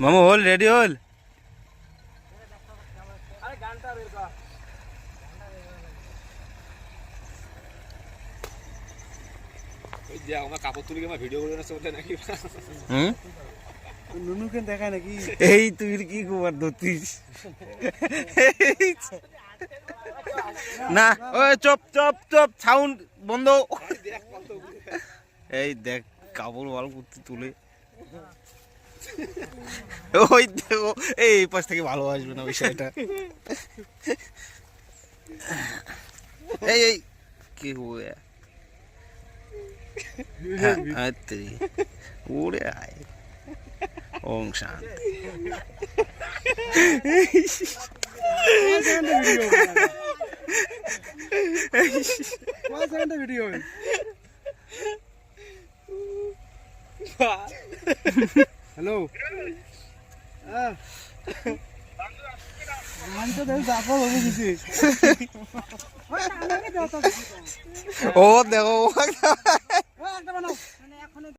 মামু হল রেডি হল কাপড় তুলে ভিডিও করে নাকি নুনুকে দেখায় নাকি? এই তুই কি খবর ধরতিস না ওই চপ চপ চপ সাউন্ড বন্ধ এই দেখ কাপড় ওয়াল করতে তুলে ওই দেখো এই পাশ থেকে ভালো আসবে না বিষয়টা এই এই কি হুয়া ওরে আয় ওম শান্তি ভিডিও হ্যালো ও দেখো